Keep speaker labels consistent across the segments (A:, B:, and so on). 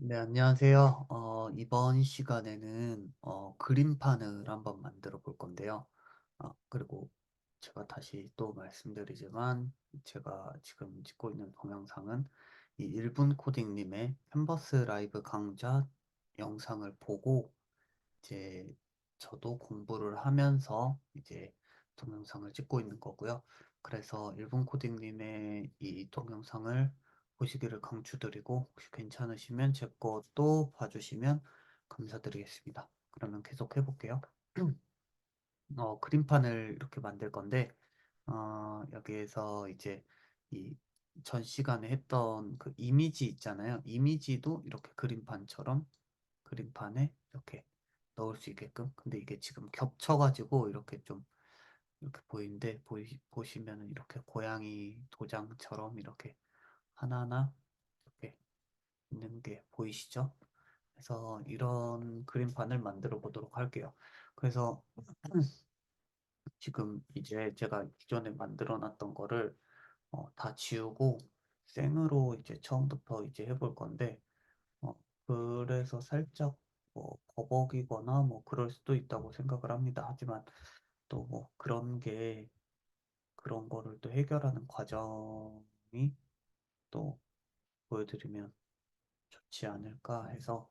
A: 네, 안녕하세요. 이번 시간에는 그림판을 한번 만들어 볼 건데요. 그리고 제가 다시 또 말씀드리지만 제가 지금 찍고 있는 동영상은 이 1분 코딩님의 캔버스 라이브 강좌 영상을 보고 이제 저도 공부를 하면서 이제 동영상을 찍고 있는 거고요. 그래서 일본 코딩님의 이 동영상을 보시기를 강추드리고 혹시 괜찮으시면 제 것도 봐주시면 감사드리겠습니다. 그러면 계속 해볼게요. 그림판을 이렇게 만들 건데 여기에서 이제 이 전 시간에 했던 그 이미지 있잖아요. 이미지도 이렇게 그림판처럼 그림판에 이렇게 넣을 수 있게끔. 근데 이게 지금 겹쳐가지고 이렇게 좀 이렇게 보이는데 보시면은 이렇게 고양이 도장처럼 이렇게 하나하나 이렇게 있는 게 보이시죠? 그래서 이런 그림판을 만들어 보도록 할게요. 그래서 지금 이제 제가 기존에 만들어 놨던 거를 다 지우고 생으로 이제 처음부터 이제 해볼 건데 어, 그래서 살짝 뭐 버벅이거나 뭐 그럴 수도 있다고 생각을 합니다. 하지만 또 뭐 그런 거를 또 해결하는 과정이 또 보여드리면 좋지 않을까 해서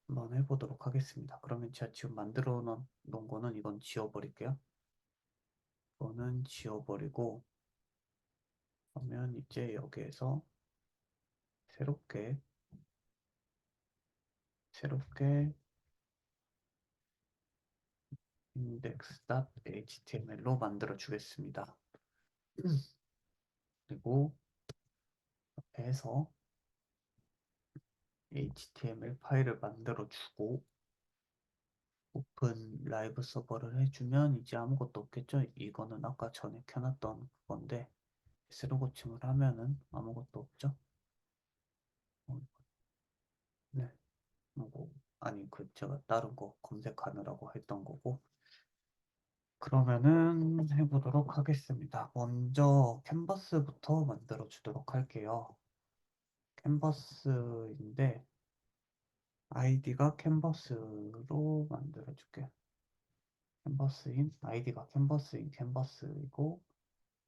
A: 한번 해보도록 하겠습니다. 그러면 제가 지금 만들어 놓은 거는 이건 지워버릴게요. 이거는 지워버리고 그러면 이제 여기에서 새롭게 새롭게 index.html로 만들어 주겠습니다. 그리고 해서 HTML 파일을 만들어 주고 오픈 라이브 서버를 해주면 이제 아무것도 없겠죠? 이거는 아까 전에 켜놨던 건데 새로 고침을 하면은 아무것도 없죠? 어, 네. 뭐, 아니 그 제가 다른 거 검색하느라고 했던 거고 그러면은 해보도록 하겠습니다. 먼저 캔버스부터 만들어 주도록 할게요. 캔버스인데 아이디가 캔버스로 만들어 줄게요. 캔버스인 아이디가 캔버스인 캔버스이고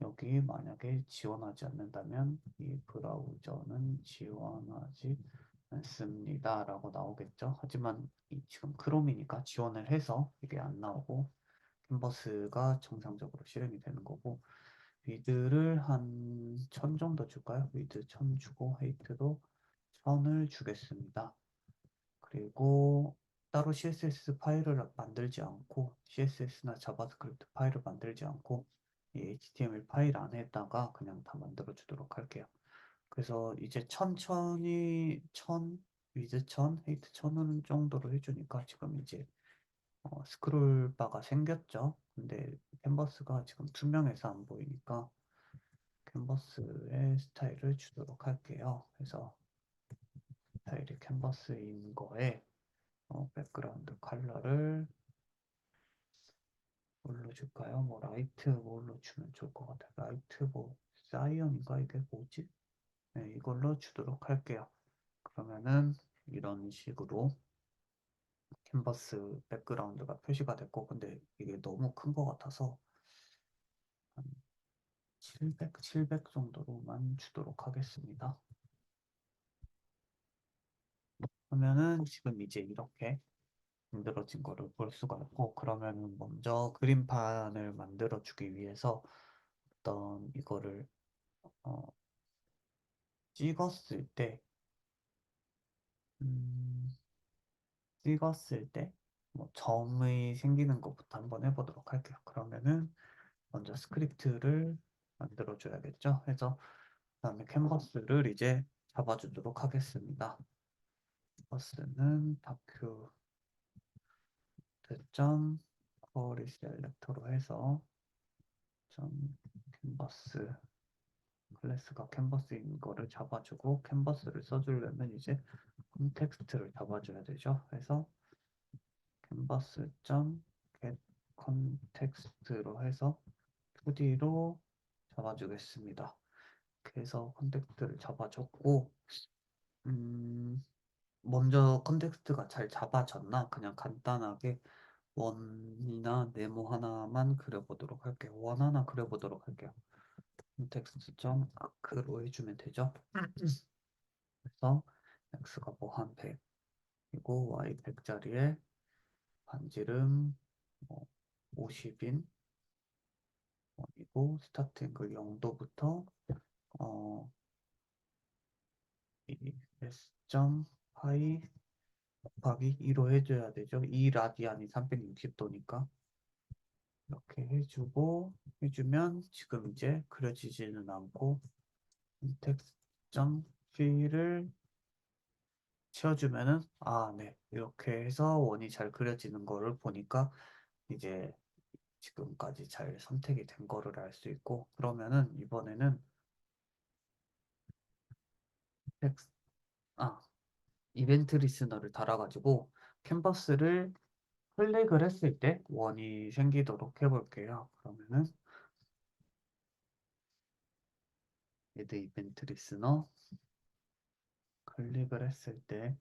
A: 여기 만약에 지원하지 않는다면 이 브라우저는 지원하지 않습니다 라고 나오겠죠. 하지만 지금 크롬이니까 지원을 해서 이게 안 나오고 캔버스가 정상적으로 실행이 되는 거고 위드를 한 1000 정도 줄까요? 위드 1000 주고 헤이트도 1000을 주겠습니다. 그리고 따로 CSS 파일을 만들지 않고 CSS나 자바스크립트 파일을 만들지 않고 이 HTML 파일 안에다가 그냥 다 만들어 주도록 할게요. 그래서 이제 천천히 위드 1000, 헤이트 1000 정도로 해주니까 지금 이제 스크롤 바가 생겼죠. 근데 캔버스가 지금 투명해서 안 보이니까 캔버스의 스타일을 주도록 할게요. 그래서 스타일이 캔버스인 거에 백그라운드 컬러를 뭘로 줄까요? 뭐 라이트 뭘로 주면 좋을 것 같아요. 라이트 뭐 사이언인가 이게 뭐지? 네, 이걸로 주도록 할게요. 그러면은 이런 식으로 캔버스 백그라운드가 표시가 됐고 근데 이게 너무 큰 것 같아서 한 700 정도로만 주도록 하겠습니다. 그러면은 지금 이제 이렇게 만들어진 거를 볼 수가 있고 그러면은 먼저 그림판을 만들어 주기 위해서 어떤 이거를 어, 찍었을 때 음, 찍었을 때 뭐 점이 생기는 것부터 한번 해보도록 할게요. 그러면은 먼저 스크립트를 만들어 줘야겠죠. 해서 그다음에 캔버스를 이제 잡아주도록 하겠습니다. 캔버스는 다큐 점 쿼리 셀렉터로 해서 점 캔버스 클래스가 캔버스인 거를 잡아주고 캔버스를 써주려면 이제 컨텍스트를 잡아줘야 되죠. 그래서 캔버스 점 get 컨텍스트로 해서 2D로 잡아주겠습니다. 그래서 컨텍스트를 잡아줬고 음, 먼저 컨텍스트가 잘 잡아졌나? 그냥 간단하게 원이나 네모 하나만 그려보도록 할게요. 원 하나 그려보도록 할게요. 컨텍스트 점 아크로 해주면 되죠. 그래서 x가 뭐 한 100, 그리고 y 100짜리에 반지름 뭐 50인 원이고 스타트 앵글 0도부터 어, 이 s 파이 곱하기 2로 해줘야 되죠. 2 라디안이 360도니까 이렇게 해주면 지금 이제 그려지지는 않고 텍스트 점 필을 채워주면은 네, 이렇게 해서 원이 잘 그려지는 거를 보니까 이제 지금까지 잘 선택이 된 거를 알 수 있고, 그러면은 이번에는 텍스트 아 이벤트 리스너를 달아가지고 캔버스를 클릭을 했을 때 원이 생기도록 해볼게요. 그러면은 애드 이벤트 리스너 클릭을 했을 때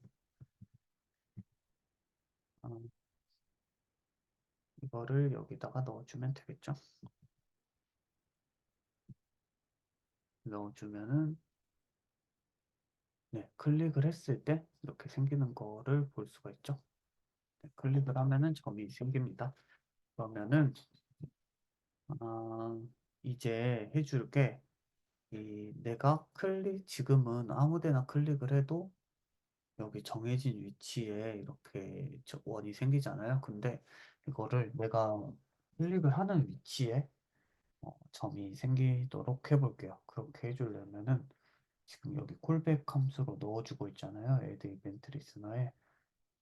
A: 어, 이거를 여기다가 넣어주면 되겠죠. 넣어주면은 네, 클릭을 했을 때 이렇게 생기는 거를 볼 수가 있죠. 네, 클릭을 하면은 점이 생깁니다. 그러면은 아, 이제 해줄 게 내가 지금은 아무 데나 클릭을 해도 여기 정해진 위치에 이렇게 원이 생기잖아요. 근데 이거를 내가 클릭을 하는 위치에 점이 생기도록 해볼게요. 그렇게 해주려면은 지금 여기 콜백 함수로 넣어주고 있잖아요. add 이벤트 리스너에.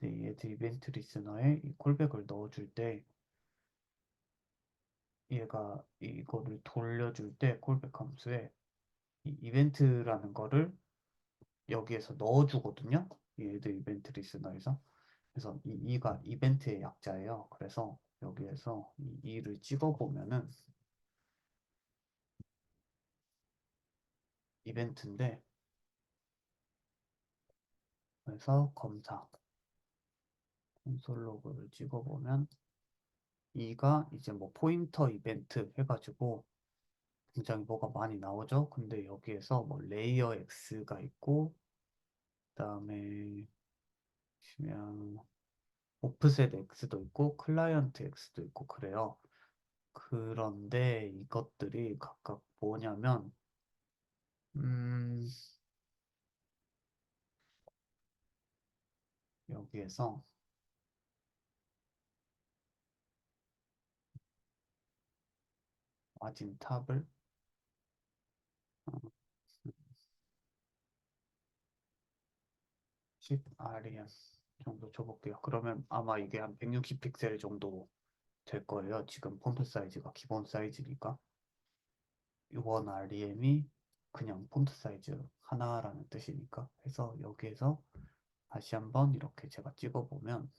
A: 네, 이 add 이벤트 리스너에 이 콜백을 넣어줄 때 얘가 이거를 돌려줄 때 콜백 함수에 이 이벤트라는 거를 여기에서 넣어주거든요. 이 add 이벤트 리스너에서. 그래서 이 이가 이벤트의 약자예요. 그래서 여기에서 이 이를 찍어보면은 이벤트인데, 그래서 검사 콘솔 로그를 찍어보면 이가 이제 뭐 포인터 이벤트 해가지고 굉장히 뭐가 많이 나오죠. 근데 여기에서 뭐 레이어 X가 있고 그다음에 보시면 오프셋 X도 있고 클라이언트 X도 있고 그래요. 그런데 이것들이 각각 뭐냐면 음, 여기에서 마진 탑을 10REM 정도 줘볼게요. 그러면 아마 이게 한 160픽셀 정도 될 거예요. 지금 폰트 사이즈가 기본 사이즈니까. 원 REM이 그냥 폰트 사이즈 하나라는 뜻이니까. 해서 여기에서 다시 한번 이렇게 제가 찍어보면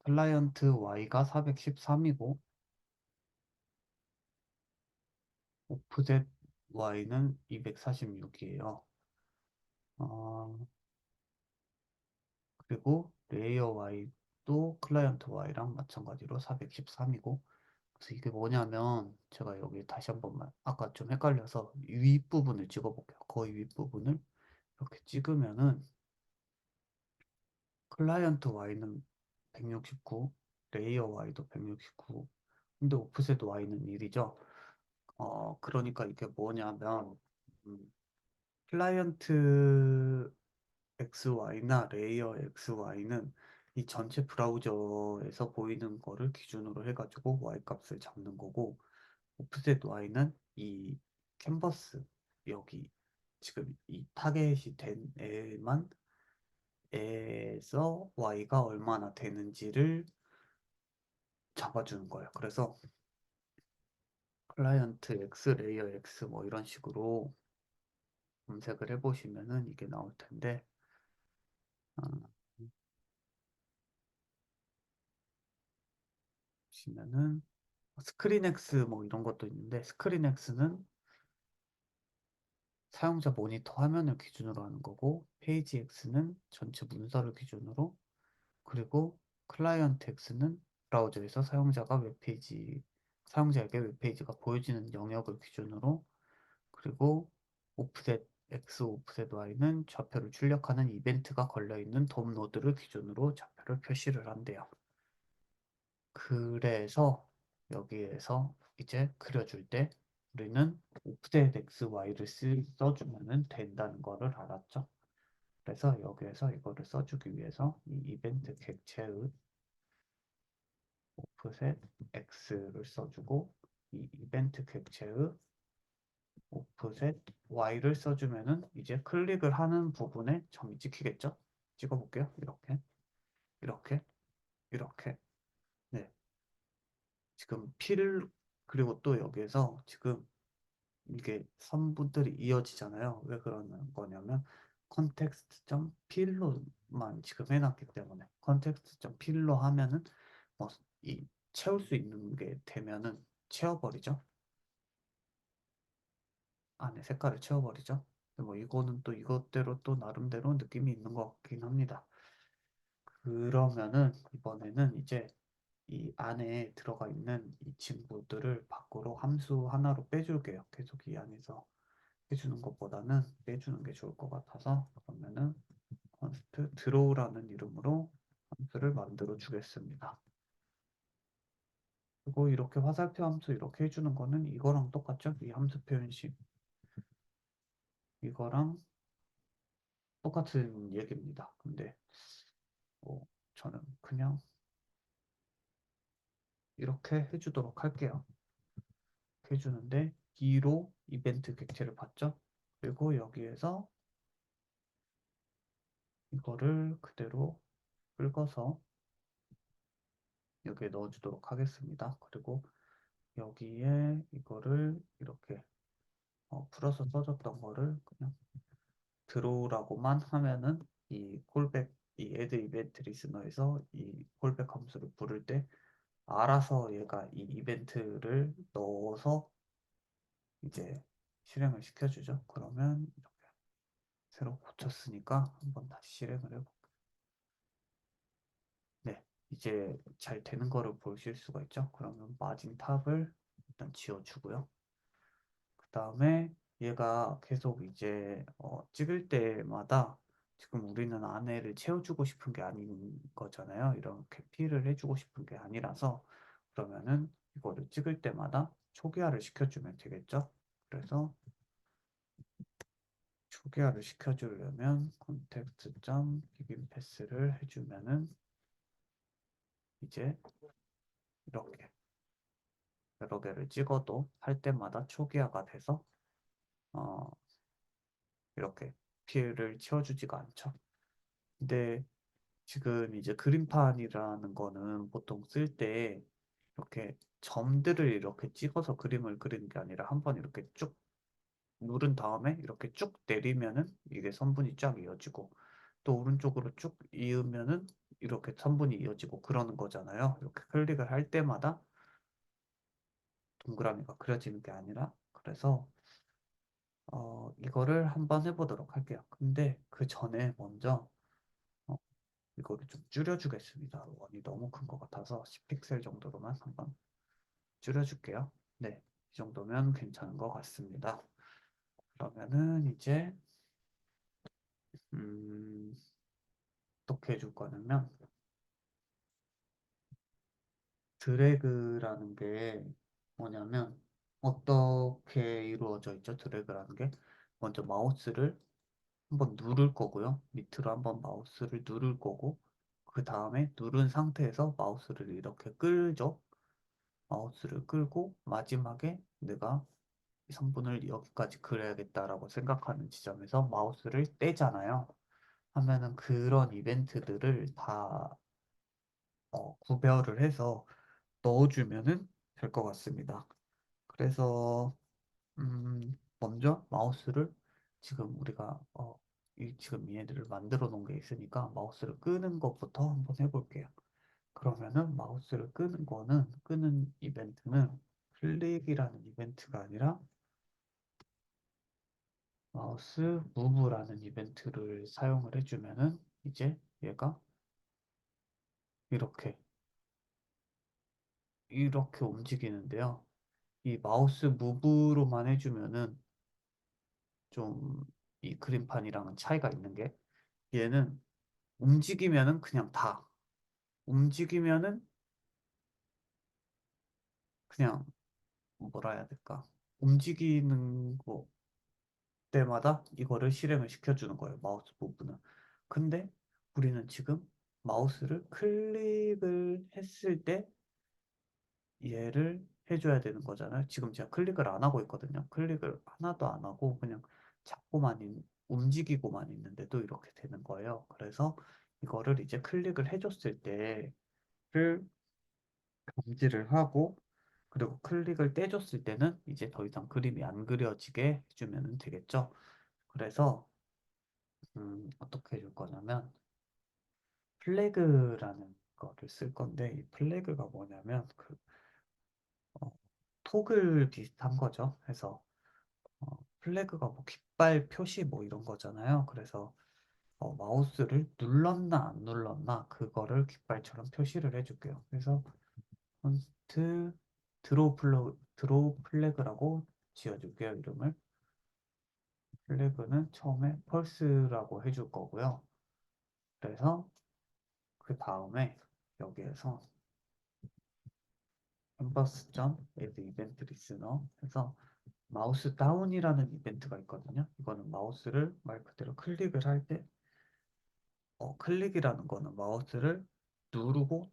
A: 클라이언트 Y가 413이고 오프셋 Y는 246이에요. 그리고 레이어 Y도 클라이언트 Y랑 마찬가지로 413이고 그래서 이게 뭐냐면 제가 여기 다시 한 번만 아까 좀 헷갈려서 윗부분을 찍어볼게요. 거의 윗부분을 이렇게 찍으면은 클라이언트 Y는 169, 레이어 Y도 169, 근데 오프셋 Y는 1이죠. 그러니까 이게 뭐냐면 음, 클라이언트 XY나 레이어 XY는 이 전체 브라우저에서 보이는 거를 기준으로 해가지고 Y 값을 잡는 거고 오프셋 Y는 이 캔버스 여기 지금 이 타겟이 된 애만 에서 Y가 얼마나 되는지를 잡아주는 거예요. 그래서 클라이언트 X, 레이어 X 뭐 이런 식으로 검색을 해보시면은 이게 나올 텐데 어, 보시면은 스크린X 뭐 이런 것도 있는데 스크린X는 사용자 모니터 화면을 기준으로 하는 거고, 페이지 X는 전체 문서를 기준으로, 그리고 클라이언트 X는 브라우저에서 사용자에게 웹페이지가 보여지는 영역을 기준으로, 그리고 오프셋 X, 오프셋 Y는 좌표를 출력하는 이벤트가 걸려있는 돔 노드를 기준으로 좌표를 표시를 한대요. 그래서 여기에서 이제 그려줄 때 우리는 오프셋 X, Y를 써주면 된다는 거를 알았죠. 그래서 여기에서 이거를 써주기 위해서 이 이벤트 객체의 오프셋 X를 써주고 이 이벤트 객체의 오프셋 Y를 써주면은 이제 클릭을 하는 부분에 점이 찍히겠죠? 찍어볼게요. 이렇게, 이렇게, 이렇게. 네. 지금 그리고 또 여기에서 지금 이게 선분들이 이어지잖아요. 왜 그러는 거냐면 context.필로만 지금 해놨기 때문에 context.필로 하면은 뭐 이 채울 수 있는 게 되면은 채워버리죠. 안에 색깔을 채워버리죠. 근데 뭐 이거는 또 이것대로 또 나름대로 느낌이 있는 것 같긴 합니다. 그러면은 이번에는 이제 이 안에 들어가 있는 이 친구들을 밖으로 함수 하나로 빼줄게요. 계속 이 안에서 해주는 것보다는 빼주는 게 좋을 것 같아서 그러면은 const draw라는 이름으로 함수를 만들어 주겠습니다. 그리고 이렇게 화살표 함수 이렇게 해주는 거는 이거랑 똑같죠? 이 함수 표현식 이거랑 똑같은 얘기입니다. 근데 저는 그냥 이렇게 해주도록 할게요. 해주는데 2로 이벤트 객체를 받죠? 그리고 여기에서 이거를 그대로 긁어서 여기에 넣어주도록 하겠습니다. 그리고 여기에 이거를 이렇게 풀어서 써줬던 거를 그냥 드로우라고만 하면은 이 add 이벤트 리스너에서 이 콜백 함수를 부를 때 알아서 얘가 이 이벤트를 넣어서 이제 실행을 시켜주죠. 그러면 이렇게 새로 고쳤으니까 한번 다시 실행을 해볼게요. 네, 이제 잘 되는 거를 보실 수가 있죠. 그러면 마진 탑을 일단 지워주고요. 그 다음에 얘가 계속 이제 찍을 때마다 지금 우리는 안에를 채워주고 싶은 게 아닌 거잖아요. 이렇게 필을 해주고 싶은 게 아니라서 그러면은 이거를 찍을 때마다 초기화를 시켜주면 되겠죠. 그래서 초기화를 시켜주려면 context.begin pass를 해주면은 이제 이렇게 여러 개를 찍어도 할 때마다 초기화가 돼서 어, 이렇게 필을 채워주지가 않죠. 근데 지금 이제 그림판이라는 거는 보통 쓸 때 이렇게 점들을 이렇게 찍어서 그림을 그리는 게 아니라 한번 이렇게 쭉 누른 다음에 이렇게 쭉 내리면은 이게 선분이 쫙 이어지고 또 오른쪽으로 쭉 이으면은 이렇게 선분이 이어지고 그러는 거잖아요. 이렇게 클릭을 할 때마다 동그라미가 그려지는 게 아니라 그래서 이거를 한번 해보도록 할게요. 근데 그 전에 먼저 어, 이거를 좀 줄여주겠습니다. 원이 너무 큰 것 같아서 10픽셀 정도로만 한번 줄여줄게요. 네, 이 정도면 괜찮은 것 같습니다. 그러면은 이제 음, 어떻게 해줄 거냐면 드래그라는 게 뭐냐면 어떻게 이루어져 있죠? 드래그라는 게 먼저 마우스를 한번 누를 거고요. 밑으로 한번 마우스를 누를 거고 그 다음에 누른 상태에서 마우스를 이렇게 끌죠. 마우스를 끌고 마지막에 내가 이 성분을 여기까지 그려야겠다라고 생각하는 지점에서 마우스를 떼잖아요. 하면은 그런 이벤트들을 다 구별을 해서 넣어주면은 될 것 같습니다. 그래서 먼저 마우스를 지금 우리가 지금 얘네들을 만들어 놓은 게 있으니까 마우스를 끄는 것부터 한번 해볼게요. 그러면은 마우스를 끄는 이벤트는 클릭이라는 이벤트가 아니라 마우스 무브라는 이벤트를 사용을 해주면은 이제 얘가 이렇게 이렇게 움직이는데요. 이 마우스 무브로만 해주면은 좀 이 그림판이랑은 차이가 있는 게 얘는 움직이면은 그냥 다 움직이면은 그냥 뭐라 해야 될까? 움직이는 거 때마다 이거를 실행을 시켜주는 거예요. 마우스 부분은. 근데 우리는 지금 마우스를 클릭을 했을 때 얘를 해줘야 되는 거잖아요. 지금 제가 클릭을 안 하고 있거든요. 클릭을 하나도 안 하고 그냥 움직이고만 있는데도 이렇게 되는 거예요. 그래서 이거를 이제 클릭을 해줬을 때를 감지를 하고 그리고 클릭을 떼줬을 때는 이제 더 이상 그림이 안 그려지게 해주면 되겠죠. 그래서 어떻게 해줄 거냐면 플래그라는 거를 쓸 건데 이 플래그가 뭐냐면 어, 토글 비슷한 거죠. 그래서 플래그가 뭐 깃발 표시 뭐 이런 거잖아요. 그래서 마우스를 눌렀나 안 눌렀나 그거를 깃발처럼 표시를 해줄게요. 그래서 컨스트 드로우 플래그라고 지어줄게요. 이름을. 플래그는 처음에 펄스라고 해줄 거고요. 그래서 그 다음에 여기에서 캔버스.add 이벤트 리스너 해서 마우스 다운이라는 이벤트가 있거든요. 이거는 마우스를 말 그대로 클릭을 할 때, 클릭이라는 거는 마우스를 누르고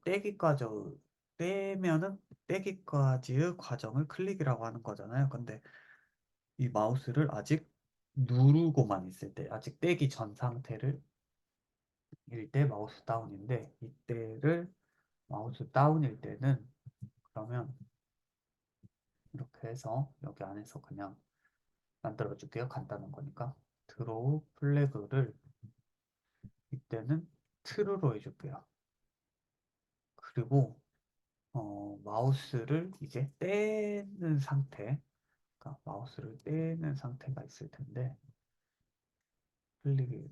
A: 떼면은 떼기까지의 과정을 클릭이라고 하는 거잖아요. 근데 이 마우스를 아직 누르고만 있을 때, 아직 떼기 전 상태를 일 때 마우스 다운인데, 이때를 마우스 다운일 때는 그러면 이렇게 해서 여기 안에서 그냥 만들어 줄게요. 간단한 거니까. 드로우 플래그를 이때는 true로 해줄게요. 그리고 마우스를 이제 떼는 상태, 그러니까 마우스를 떼는 상태가 있을 텐데 클릭이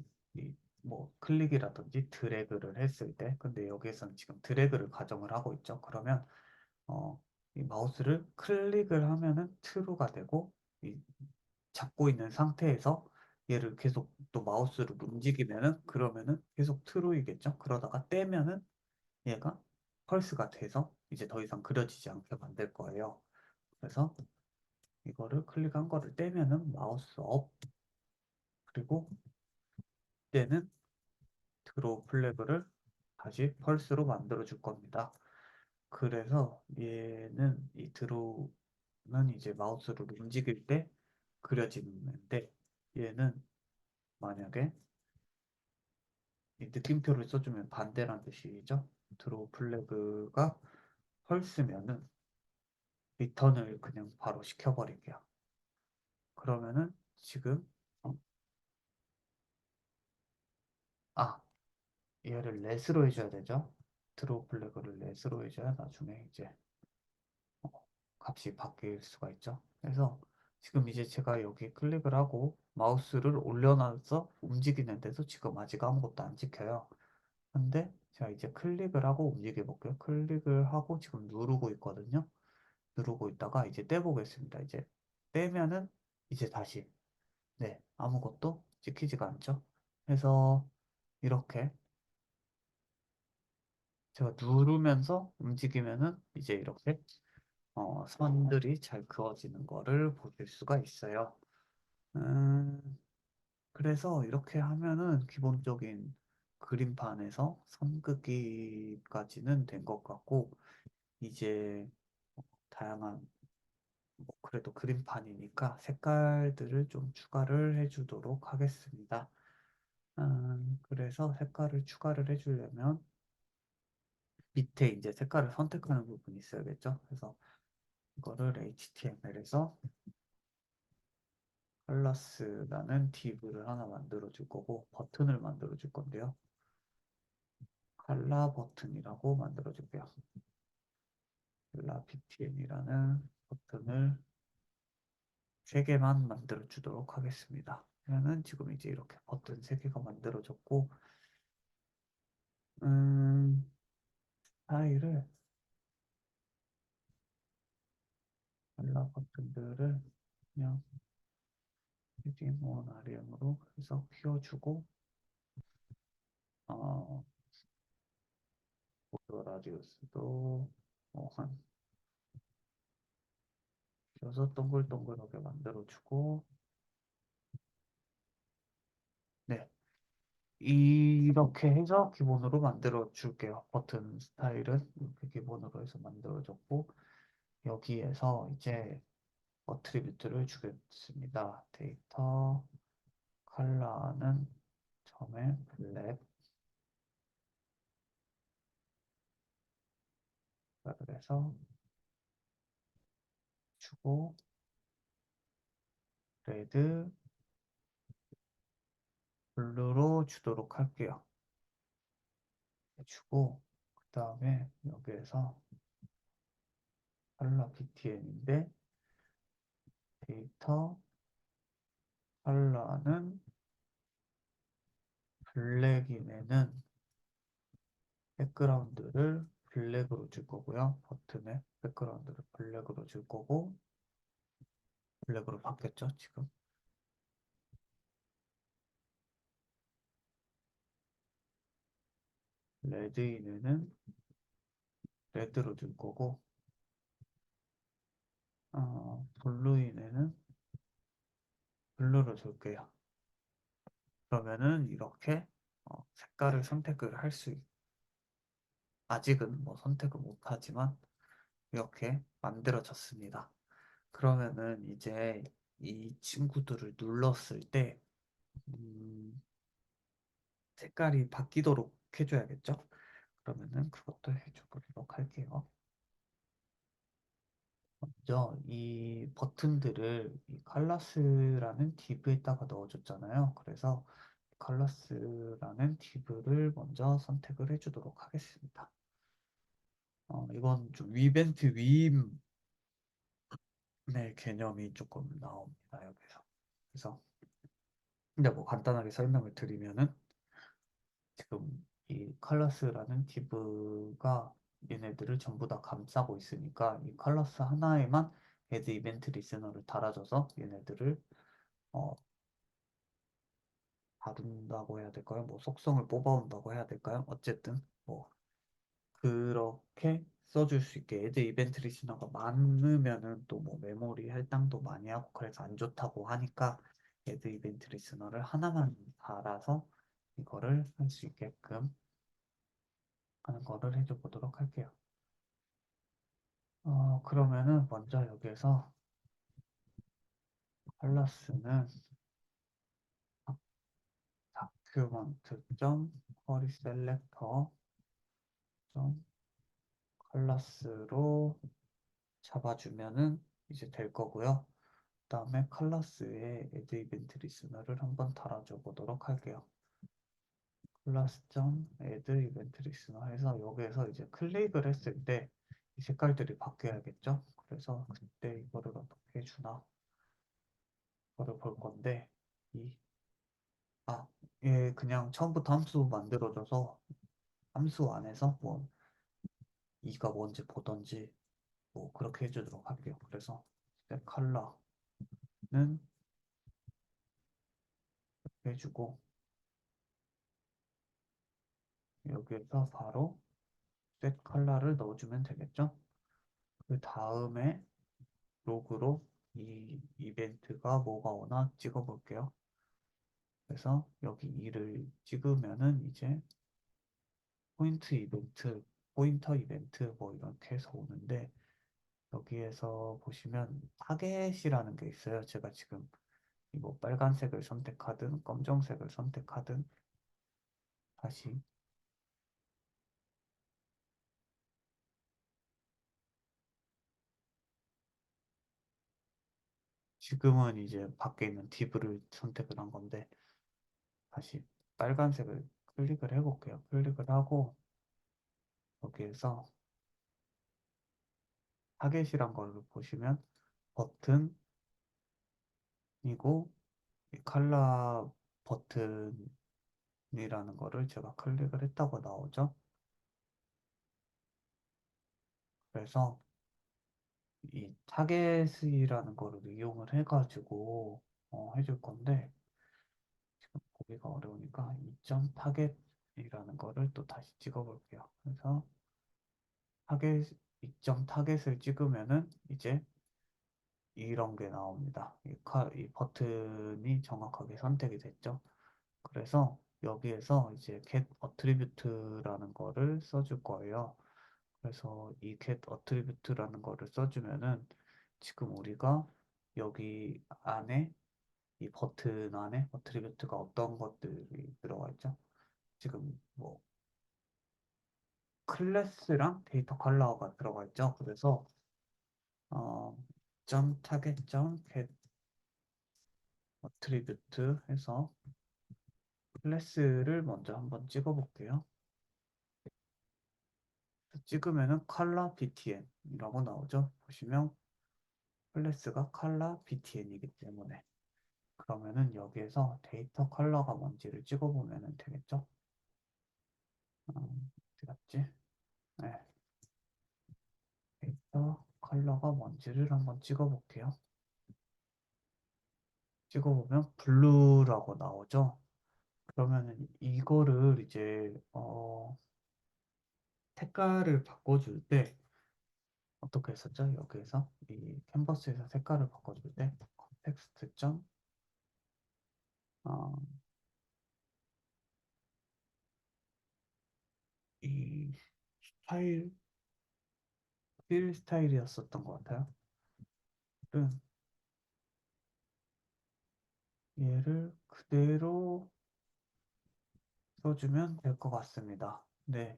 A: 뭐 클릭이라든지 드래그를 했을 때, 근데 여기에서는 지금 드래그를 가정을 하고 있죠. 그러면 이 마우스를 클릭을 하면은 true가 되고 이 잡고 있는 상태에서 얘를 계속 또 마우스를 움직이면은 그러면은 계속 true이겠죠. 그러다가 떼면은 얘가 펄스가 돼서 이제 더 이상 그려지지 않게 만들 거예요. 그래서 이거를 클릭한 거를 떼면은 마우스 업 그리고 때는 드로우 플래그를 다시 펄스로 만들어 줄 겁니다. 그래서 얘는 이 드로우는 이제 마우스를 움직일 때 그려지는데 얘는 만약에 이 느낌표를 써주면 반대란 뜻이죠. 드로우 플래그가 펄스면은 리턴을 그냥 바로 시켜버릴게요. 그러면은 지금 어, 아 얘를 렛으로 해줘야 되죠. 드로우 플래그를 렛으로 해줘야 나중에 이제 어, 값이 바뀔 수가 있죠. 그래서 지금 이제 제가 여기 클릭을 하고 마우스를 올려놔서 움직이는데도 지금 아직 아무것도 안 찍혀요. 근데 제가 이제 클릭을 하고 움직여 볼게요. 클릭을 하고 지금 누르고 있거든요. 누르고 있다가 이제 떼보겠습니다. 이제 떼면은 이제 다시 네 아무것도 찍히지가 않죠. 그래서 이렇게 제가 누르면서 움직이면은 이제 이렇게 선들이 잘 그어지는 거를 보실 수가 있어요. 음, 그래서 이렇게 하면은 기본적인 그림판에서 선 긋기까지는 된 것 같고 이제 다양한 뭐 그래도 그림판이니까 색깔들을 좀 추가를 해주도록 하겠습니다. 그래서 색깔을 추가를 해주려면 밑에 이제 색깔을 선택하는 부분이 있어야겠죠. 그래서 이거를 HTML에서 컬러스라는 div를 하나 만들어 줄 거고 버튼을 만들어 줄 건데요. 컬러 버튼이라고 만들어 줄게요. 컬러 btn이라는 버튼을 3개만 만들어 주도록 하겠습니다. 그러면은 지금 이제 이렇게 버튼 3개가 만들어졌고, 음, 파일을, 컬러 버튼들을 그냥 헤딩 원 아래형으로 해서 키워주고, 어, 보도 라디우스도 뭐한 여섯 동글동글하게 만들어주고, 네. 이렇게 해서 기본으로 만들어 줄게요. 버튼 스타일은 이렇게 기본으로 해서 만들어졌고, 여기에서 이제 어트리뷰트를 주겠습니다. 데이터 컬러는 처음에 블랙, 그래서 주고, 레드, 블루로 주도록 할게요. 주고, 그 다음에 여기에서 컬러 btn인데, 데이터 컬러는 블랙이면은 백그라운드를 블랙으로 줄 거고요. 버튼에 백그라운드를 블랙으로 줄 거고, 블랙으로 바뀌었죠, 지금. 레드인에는 레드로 줄 거고, 블루인에는 블루로 줄게요. 그러면은 이렇게 색깔을 선택을 할 수, 아직은 뭐 선택을 못 하지만 이렇게 만들어졌습니다. 그러면은 이제 이 친구들을 눌렀을 때, 음, 색깔이 바뀌도록 해줘야겠죠? 그러면은 그것도 해줘보도록 할게요. 먼저 이 버튼들을 이 컬러스라는 딥에다가 넣어줬잖아요. 그래서 컬러스라는 딥을 먼저 선택을 해주도록 하겠습니다. 이건 좀 위벤트 위임의 개념이 조금 나옵니다, 여기서. 그래서 근데 뭐 간단하게 설명을 드리면은 지금 이 컬러스라는 딥가 얘네들을 전부 다 감싸고 있으니까 이 컬러스 하나에만 애드 이벤트 리스너를 달아줘서 얘네들을 어, 다룬다고 해야 될까요? 뭐 속성을 뽑아온다고 해야 될까요? 어쨌든 뭐 그렇게 써줄 수 있게 애드 이벤트 리스너가 많으면은 또 뭐 메모리 할당도 많이 하고 그래서 안 좋다고 하니까 애드 이벤트 리스너를 하나만 달아서 이거를 할 수 있게끔 하는 거를 해줘 보도록 할게요. 그러면은 먼저 여기에서 컬러스는 다큐먼트 쿼리 셀렉터 컬러스로 잡아주면은 이제 될 거고요. 그다음에 컬러스에 애드 이벤트 리스너를 한번 달아줘 보도록 할게요. 클래스 점 애드 이벤트 리스너 해서 여기에서 이제 클릭을 했을 때 이 색깔들이 바뀌어야겠죠? 그래서 그때 이거를 어떻게 해주나 이거를 볼 건데 이 그냥 처음부터 함수 만들어줘서 함수 안에서 뭐 이가 뭔지 보던지 뭐 그렇게 해주도록 할게요. 그래서 스텝 컬러는 해주고 여기에서 바로 셋 컬러를 넣어주면 되겠죠? 그 다음에 로그로 이 이벤트가 뭐가 오나 찍어볼게요. 그래서 여기 2를 찍으면은 이제 포인트 이벤트, 포인터 이벤트 뭐 이렇게 해서 오는데 여기에서 보시면 타겟이라는 게 있어요. 제가 지금 뭐 빨간색을 선택하든 검정색을 선택하든 다시 지금은 이제 밖에 있는 딥을 선택을 한 건데 다시 빨간색을 클릭을 해볼게요. 클릭을 하고 여기에서 타겟이란 걸 보시면 버튼 이고 이 칼라 버튼이라는 거를 제가 클릭을 했다고 나오죠. 그래서 이 타겟이라는 거를 이용을 해가지고 해줄 건데 지금 보기가 어려우니까 이점 타겟이라는 거를 또 다시 찍어볼게요. 그래서 타겟 이점 타겟을 찍으면은 이제 이런 게 나옵니다. 이 버튼이 정확하게 선택이 됐죠. 그래서 여기에서 이제 get attribute라는 거를 써줄 거예요. 그래서 이 get attribute라는 거를 써주면은 지금 우리가 여기 안에 이 버튼 안에 attribute가 어떤 것들이 들어가 있죠? 지금 뭐 클래스랑 데이터 컬러가 들어가 있죠. 그래서 점 타겟 점 get attribute 해서 클래스를 먼저 한번 찍어 볼게요. 찍으면은 컬러 btn이라고 나오죠. 보시면 클래스가 컬러 btn이기 때문에 그러면은 여기에서 데이터 컬러가 뭔지를 찍어보면 되겠죠? 어디 갔지? 네, 데이터 컬러가 뭔지를 한번 찍어볼게요. 찍어보면 블루라고 나오죠? 그러면은 이거를 이제 색깔을 바꿔줄 때 어떻게 했었죠? 여기에서 이 캔버스에서 색깔을 바꿔줄 때 컨텍스트 점 어, 이 스타일 필 스타일이었었던 것 같아요. 은 얘를 그대로 써주면 될 것 같습니다. 네,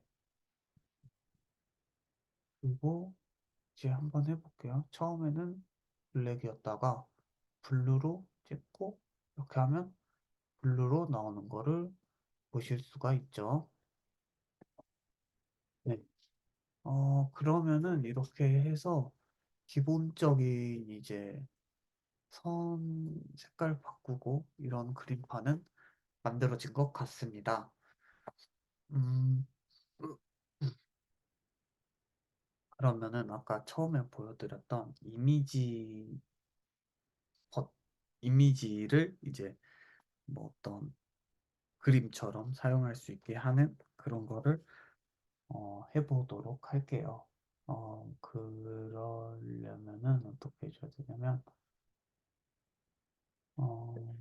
A: 그리고 이제 한번 해볼게요. 처음에는 블랙이었다가 블루로 찍고 이렇게 하면 블루로 나오는 거를 보실 수가 있죠. 네. 그러면은 이렇게 해서 기본적인 이제 선 색깔 바꾸고 이런 그림판은 만들어진 것 같습니다. 음, 그러면은 아까 처음에 보여드렸던 버- 이미지를 이제 뭐 어떤 그림처럼 사용할 수 있게 하는 그런 거를 해보도록 할게요. 그러려면은 어떻게 해줘야 되냐면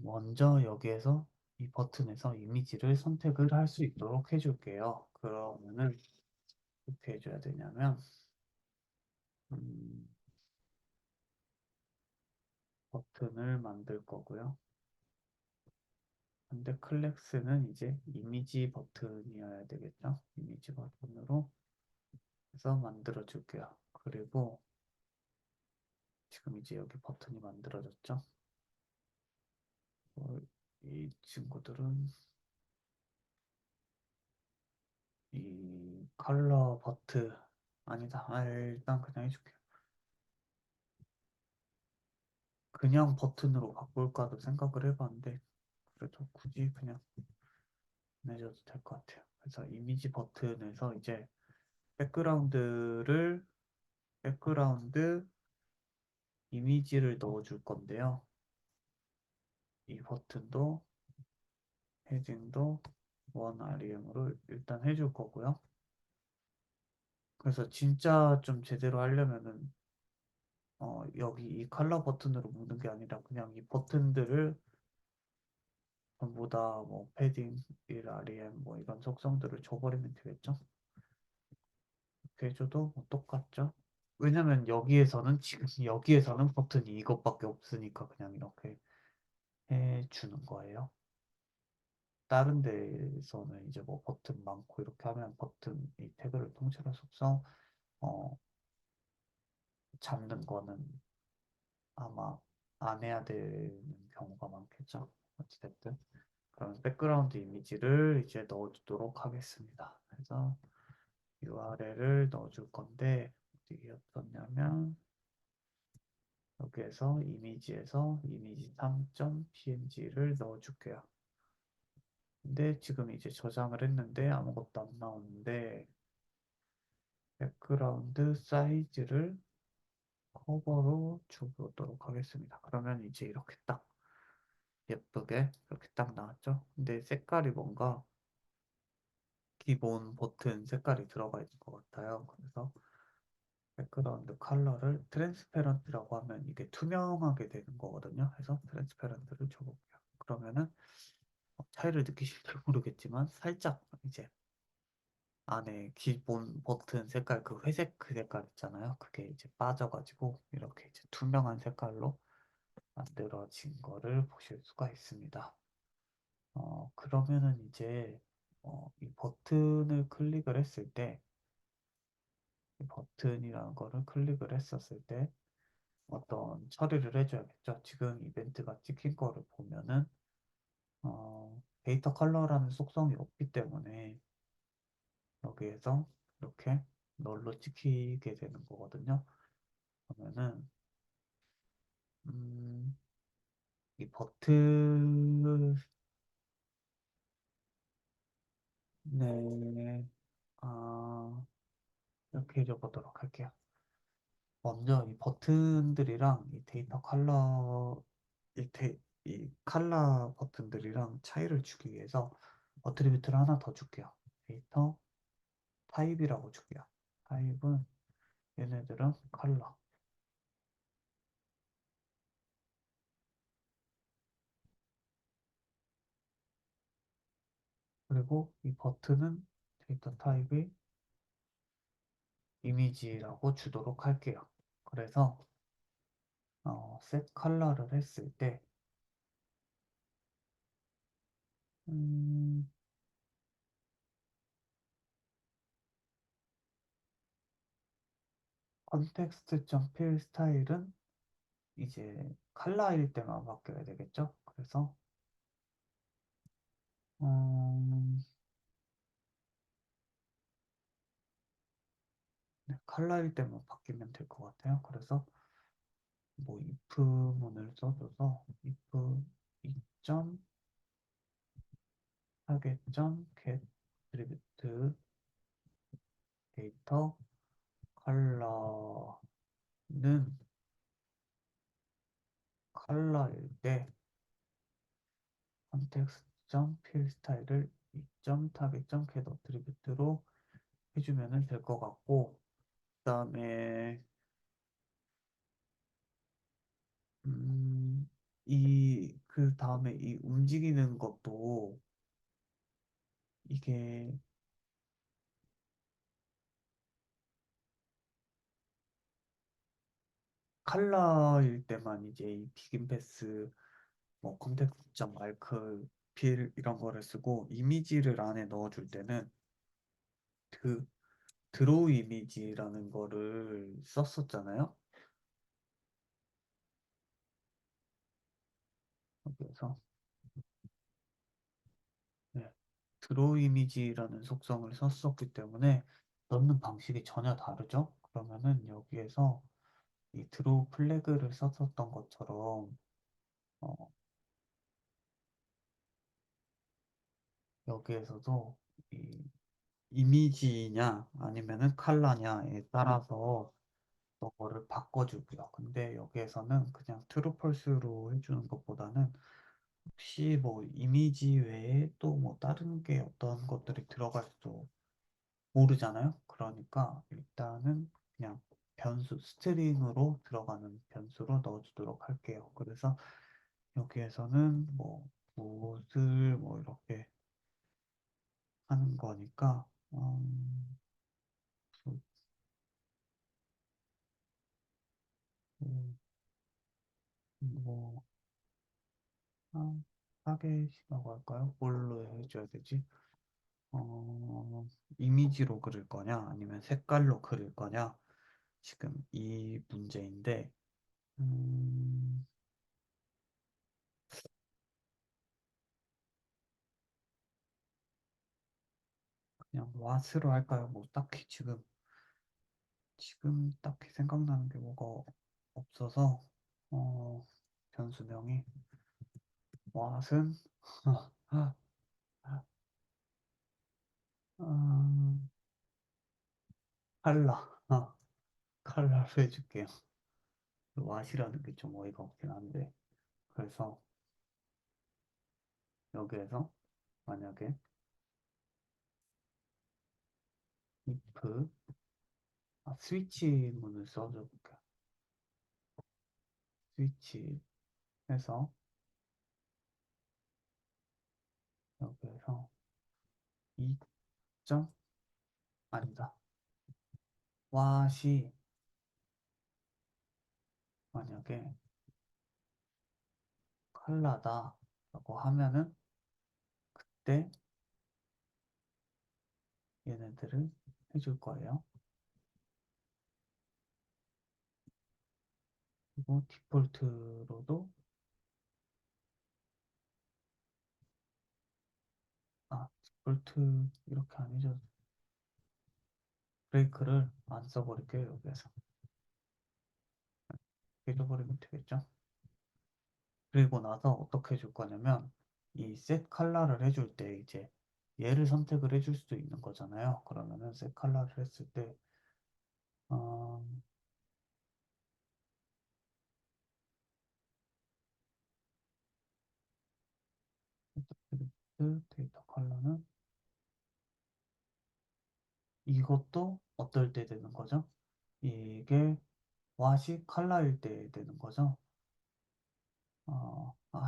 A: 먼저 여기에서 이 버튼에서 이미지를 선택을 할 수 있도록 해줄게요. 그러면은 어떻게 해줘야 되냐면 음, 버튼을 만들 거고요. 근데 클래스는 이제 이미지 버튼이어야 되겠죠? 이미지 버튼으로 해서 만들어 줄게요. 그리고 지금 이제 여기 버튼이 만들어졌죠? 이 친구들은 이 컬러 버튼 아니다. 일단 그냥 해줄게요. 그냥 버튼으로 바꿀까도 생각을 해봤는데 그래도 굳이 그냥 내줘도 될 것 같아요. 그래서 이미지 버튼에서 이제 백그라운드를 백그라운드 이미지를 넣어줄 건데요. 이 버튼도 헤딩도 원 REM으로 일단 해줄 거고요. 그래서 진짜 좀 제대로 하려면은 여기 이 컬러 버튼으로 묶는 게 아니라 그냥 이 버튼들을 전부 다 뭐 패딩, 1, REM 뭐 이런 속성들을 줘버리면 되겠죠? 이렇게 해줘도 뭐 똑같죠? 왜냐면 여기에서는 지금 여기에서는 버튼이 이것밖에 없으니까 그냥 이렇게 해주는 거예요. 다른 데에서는 이제 뭐 버튼 많고 이렇게 하면 버튼 이 태그를 통째로 속성 어, 잡는 거는 아마 안 해야 되는 경우가 많겠죠. 어찌됐든. 그럼 백그라운드 이미지를 이제 넣어주도록 하겠습니다. 그래서 URL을 넣어줄 건데 어디였었냐면 여기에서 이미지에서 이미지 3.png를 넣어줄게요. 근데 지금 이제 저장을 했는데 아무것도 안 나오는데 백그라운드 사이즈를 커버로 주도록 하겠습니다. 그러면 이제 이렇게 딱 예쁘게 이렇게 딱 나왔죠? 근데 색깔이 뭔가 기본 버튼 색깔이 들어가 있는 것 같아요. 그래서 백그라운드 컬러를 트랜스페런트라고 하면 이게 투명하게 되는 거거든요. 그래서 트랜스페런트를 줘볼게요. 그러면은 차이를 느끼실지 모르겠지만 살짝 이제 안에 기본 버튼 색깔 그 회색 그 색깔 있잖아요. 그게 이제 빠져가지고 이렇게 이제 투명한 색깔로 만들어진 거를 보실 수가 있습니다. 그러면은 이제 이 버튼을 클릭을 했을 때, 이 버튼이라는 거를 클릭을 했었을 때 어떤 처리를 해줘야겠죠. 지금 이벤트가 찍힌 거를 보면은 데이터 컬러라는 속성이 없기 때문에 여기에서 이렇게 널로 찍히게 되는 거거든요. 그러면은 음, 이 버튼을 네, 아, 이렇게 해줘보도록 할게요. 먼저 이 버튼들이랑 이 데이터 컬러, 이 컬러 버튼들이랑 차이를 주기 위해서 어트리뷰트를 하나 더 줄게요. 데이터 타입이라고 줄게요. 타입은 얘네들은 컬러. 그리고 이 버튼은 데이터 타입이 이미지라고 주도록 할게요. 그래서 셋 컬러를 했을 때 음, context.fill 스타일은 이제 컬러일 때만 바뀌어야 되겠죠? 그래서 음, 네, 컬러일 때만 바뀌면 될 것 같아요. 그래서 뭐 if문을 써줘서 if 2점 target.get attribute 데이터 컬러는 컬러일 때 context.fill 스타일을 2.target.get attribute로 해주면 될 것 같고 그다음에 그 다음에 이 움직이는 것도 이게 컬러일 때만 이제 이 빅인 패스 뭐 컨텍스트점 마이크 빌 이런 거를 쓰고 이미지를 안에 넣어줄 때는 그 드로우 이미지라는 거를 썼었잖아요. 그래서 네, 드로우 이미지라는 속성을 썼었기 때문에 넣는 방식이 전혀 다르죠. 그러면은 여기에서 이 드로우 플래그를 썼었던 것처럼 어, 여기에서도 이 이미지냐 아니면은 컬러냐에 따라서 그거를 바꿔주고요. 근데 여기에서는 그냥 트루 펄스로 해주는 것보다는 혹시 뭐 이미지 외에 또 뭐 다른 게 어떤 것들이 들어갈지도 모르잖아요. 그러니까 일단은 그냥 변수 스트링으로 들어가는 변수로 넣어주도록 할게요. 그래서 여기에서는 뭐 무엇을 뭐 이렇게 하는 거니까 음, 뭐 타겟이라고 할까요? 뭘로 해줘야 되지? 어, 이미지로 그릴 거냐, 아니면 색깔로 그릴 거냐, 지금 이 문제인데, 음, 그냥 왓으로 할까요? 뭐 딱히 지금 딱히 생각나는 게 뭐가 없어서, 어, 변수명이 왓은 음, 칼라 칼라로 해줄게요. 왓이라는 게 좀 어이가 없긴 한데 그래서 여기에서 만약에 if 스위치 문을 써줘 볼게요. 스위치 해서 여기에서 이 점 아니다. 왓이 만약에 칼라다라고 하면은 그때 얘네들을 해줄 거예요. 그리고 디폴트로도 디폴트 이렇게 안 해줘. 브레이크를 안 써버릴게요. 여기에서 해줘버리면 되겠죠. 그리고 나서 어떻게 해줄 거냐면 이 셋 컬러를 해줄 때 이제 얘를 선택을 해줄 수도 있는 거잖아요. 그러면은 셋 컬러를 했을 때 어, 데이터 컬러는 이것도 어떨 때 되는 거죠? 이게 왓이 컬러일 때 되는 거죠.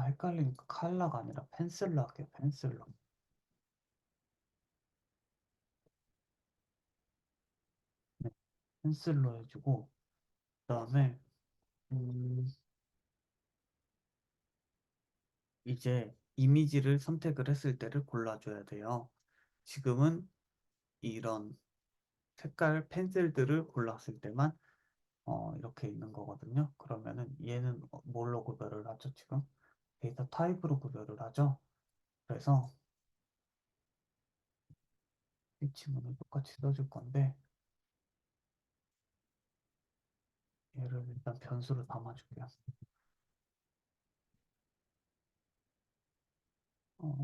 A: 헷갈리니까 컬러가 아니라 펜슬로 할게요. 펜슬로. 네, 펜슬로 해주고 그다음에 음, 이제 이미지를 선택을 했을 때를 골라줘야 돼요. 지금은 이런 색깔 펜슬들을 골랐을 때만 이렇게 있는 거거든요. 그러면은 얘는 뭘로 구별을 하죠, 지금? 데이터 타입으로 구별을 하죠. 그래서 이 친구는 똑같이 써줄 건데 얘를 일단 변수로 담아줄게요. 어,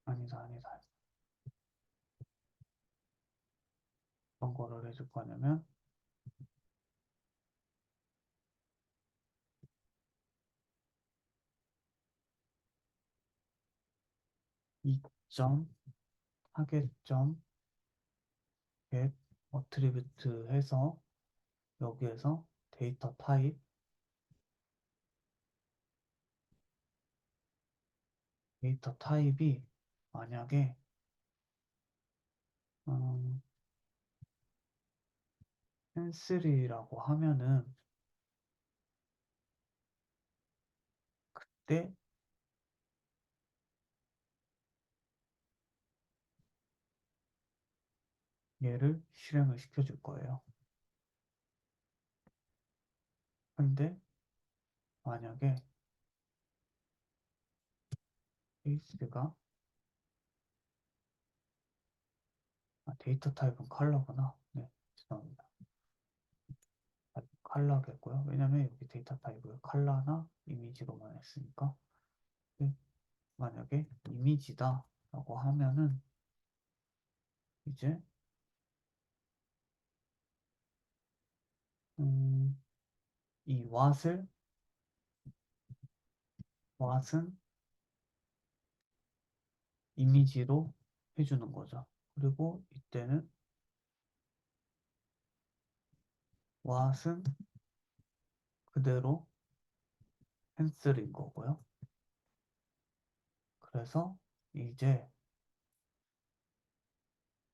A: 아니다. 어떤 거를 해줄 거냐면 2점 타겟점 get 어트리뷰트 해서 여기에서 데이터 타입이 만약에 음, 펜슬이라고 하면은 그때 얘를 실행을 시켜줄 거예요. 근데 만약에 케이스가 데이터 타입은 컬러구나. 네, 죄송합니다. 컬러겠고요. 왜냐면 여기 데이터 타입을 컬러나 이미지로만 했으니까. 네, 만약에 이미지다라고 하면은 이제 음, 이 왓은 이미지로 해주는 거죠. 그리고 이때는 왓은 그대로 펜슬인 거고요. 그래서 이제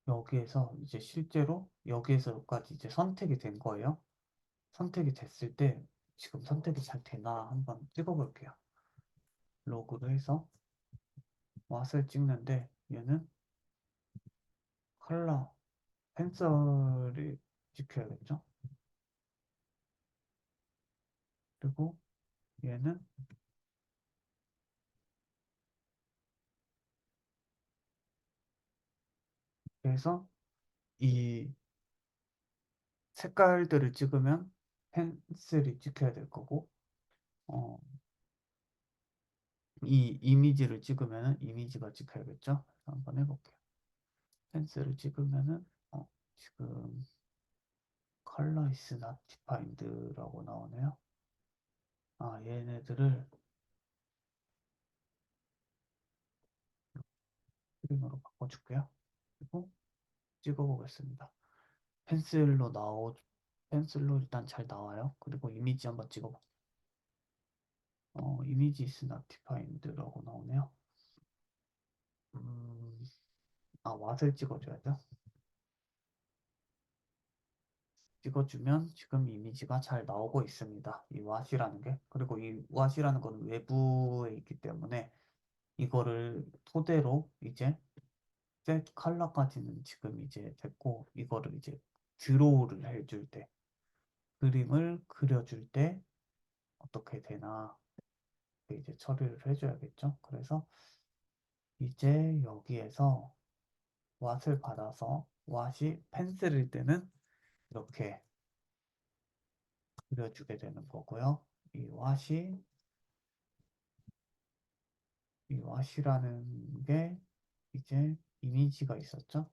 A: 여기에서 이제 실제로 여기에서 여기까지 이제 선택이 된 거예요. 선택이 됐을 때 지금 선택이 잘 되나 한번 찍어볼게요. 로그를 해서 왓을 찍는데 얘는 컬러 펜슬이 찍혀야겠죠. 그리고 얘는 그래서 이 색깔들을 찍으면 펜슬이 찍혀야 될 거고, 어, 이 이미지를 찍으면은 이미지가 찍혀야겠죠? 한번 해볼게요. 펜슬을 찍으면은, 지금 color is not defined라고 나오네요. 아, 얘네들을 그림으로 바꿔줄게요. 그리고 찍어보겠습니다. 펜슬로 나오, 펜슬로 일단 잘 나와요. 그리고 이미지 한번 찍어봐. 이미지 is not defined라고 나오네요. 음, 왓을 찍어줘야죠. 찍어주면 지금 이미지가 잘 나오고 있습니다. 이 왓이라는 게. 그리고 이 왓이라는 거는 외부에 있기 때문에 이거를 토대로 이제 셋 컬러까지는 지금 이제 됐고, 이거를 이제 드로우를 해줄 때, 그림을 그려줄 때 어떻게 되나 이제 처리를 해줘야겠죠. 그래서 이제 여기에서 왓을 받아서 왓이 펜슬일 때는 이렇게 그려주게 되는 거고요. 이 왓이 이 왓이라는 게 이제 이미지가 있었죠.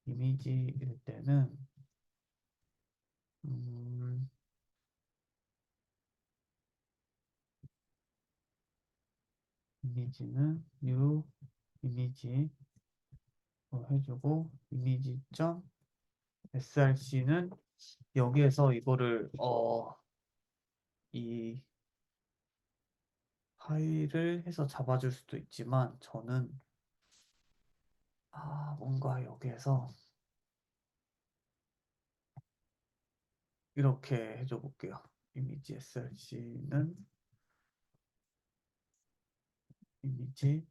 A: 이미지일 때는 음, 이미지는 new 이미지 해주고 이미지 점 src는 여기에서 이거를 이 파일을 해서 잡아줄 수도 있지만 저는 뭔가 여기에서 이렇게 해줘 볼게요. 이미지 src는 이미지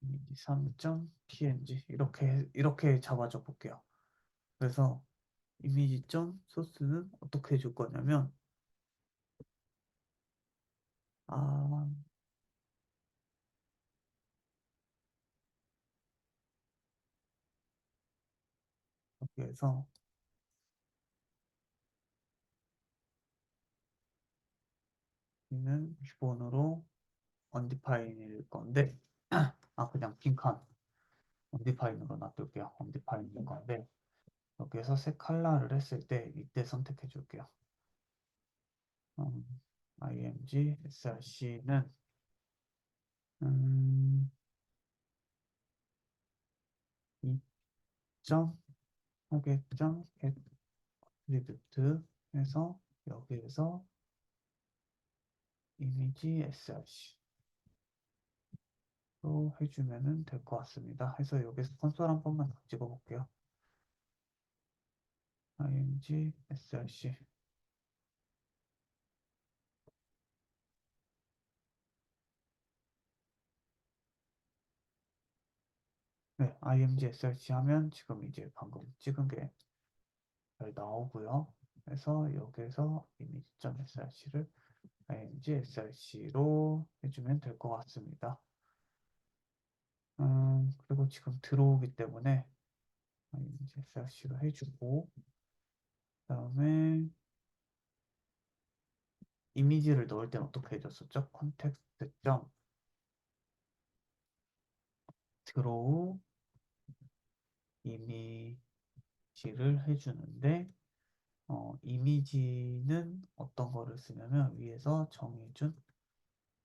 A: 이미지 3.png 이렇게 잡아줘 볼게요. 그래서 이미지 점 소스는 어떻게 해줄 거냐면 아 여기에서 이는 기본으로 언디파인일 건데 그냥 빈칸 언디파인으로 놔둘게요. 언디파인일 건데 여기에서 색 컬러를 했을 때 이때 선택해 줄게요. img src는 음, 2점 하객점 애트리뷰트 해서 여기에서 이미지 src 로 해주면은 될 것 같습니다. 해서 여기서 콘솔 한 번만 더 찍어볼게요. img src 네, img src 하면 지금 이제 방금 찍은 게 잘 나오고요. 그래서 여기서 이미지.src를 img src로 해주면 될 것 같습니다. 그리고 지금 들어오기 때문에 img src로 해주고 그다음에 이미지를 넣을 때는 어떻게 해줬었죠? 컨텍스트 점 드로우 이미지를 해주는데 이미지는 어떤 거를 쓰냐면 위에서 정해준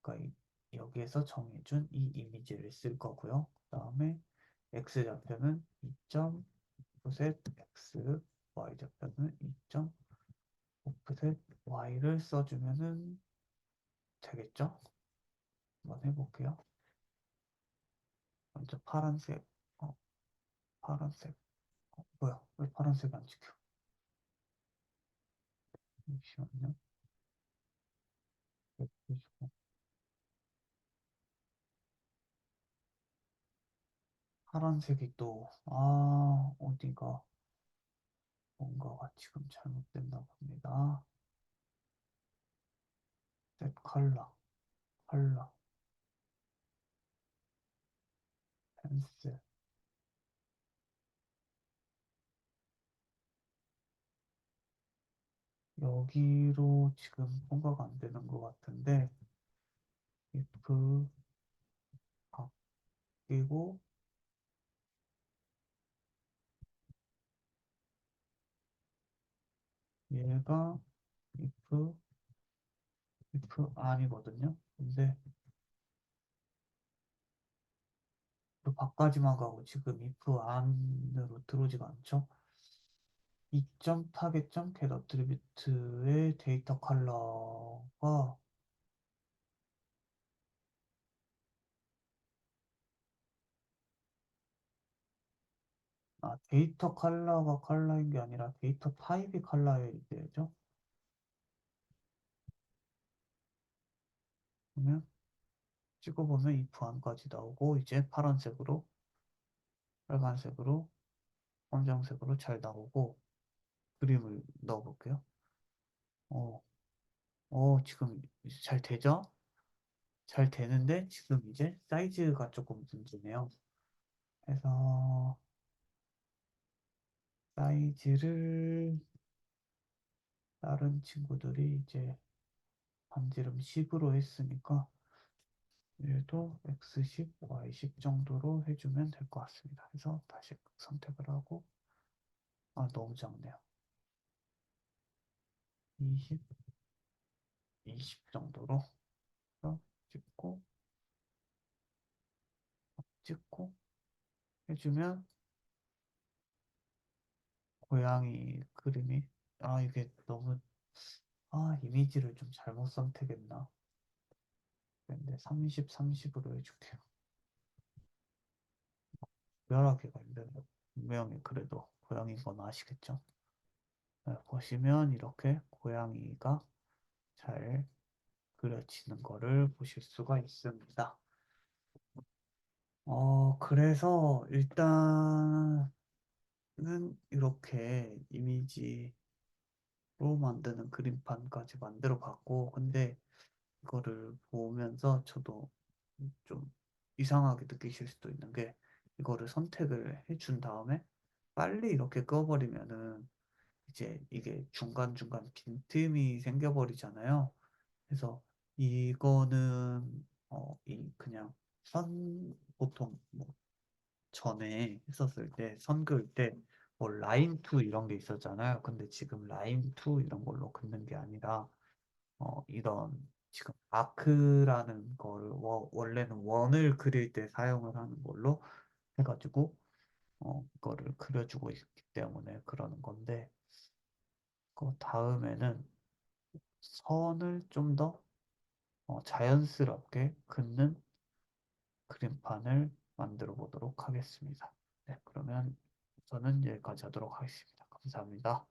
A: 그러니까 여기에서 정해준 이 이미지를 쓸 거고요. 그 다음에 x 좌표는 2점 offset x, y 좌표는 2점 offset y를 써주면은 되겠죠? 한번 해볼게요. 먼저 파란색, 파란색, 뭐야? 왜 파란색 안 찍혀? 잠시만요. 파란색이 또, 어디가, 뭔가가 지금 잘못됐나 봅니다. 셋 컬러, 펜슬. 여기로 지금 통과가 안 되는 것 같은데 if 바뀌고 얘가 if 아니거든요. 근데 그 밖까지만 가고 지금 if 안으로 들어오지가 않죠. 2점 타겟점 get attribute의 데이터 컬러가 데이터 컬러가 컬러인 게 아니라 데이터 타입이 컬러여야 되죠. 그러면 찍어보면 if 안까지 나오고 이제 파란색으로 빨간색으로 검정색으로 잘 나오고 그림을 넣어볼게요. 어, 지금 이제 잘 되죠? 잘 되는데 지금 이제 사이즈가 조금 문제네요. 그래서 사이즈를 다른 친구들이 이제 반지름 10으로 했으니까 얘도 X10, Y10 정도로 해주면 될 것 같습니다. 그래서 다시 선택을 하고 너무 작네요. 20, 20 정도로 해서 찍고 해주면 고양이 그림이 이게 너무 이미지를 좀 잘못 선택했나. 근데 30, 30으로 해줄게요. 구별하기가 힘들어요. 분명히 그래도 고양이인 건 아시겠죠? 네, 보시면 이렇게 고양이가 잘 그려지는 거를 보실 수가 있습니다. 그래서 일단은 이렇게 이미지로 만드는 그림판까지 만들어 봤고, 근데 이거를 보면서 저도 좀 이상하게 느끼실 수도 있는 게 이거를 선택을 해준 다음에 빨리 이렇게 꺼버리면은 이제 이게 중간중간 빈틈이 생겨버리잖아요. 그래서 이거는 이 그냥 보통 뭐 전에 했었을 때 선 그을 때 뭐 라인 투 이런 게 있었잖아요. 근데 지금 라인 투 이런 걸로 긋는 게 아니라 이런 지금 아크라는 거를 원래는 원을 그릴 때 사용을 하는 걸로 해가지고 그거를 그려주고 있기 때문에 그러는 건데 그 다음에는 선을 좀 더 자연스럽게 긋는 그림판을 만들어 보도록 하겠습니다. 네, 그러면 저는 여기까지 하도록 하겠습니다. 감사합니다.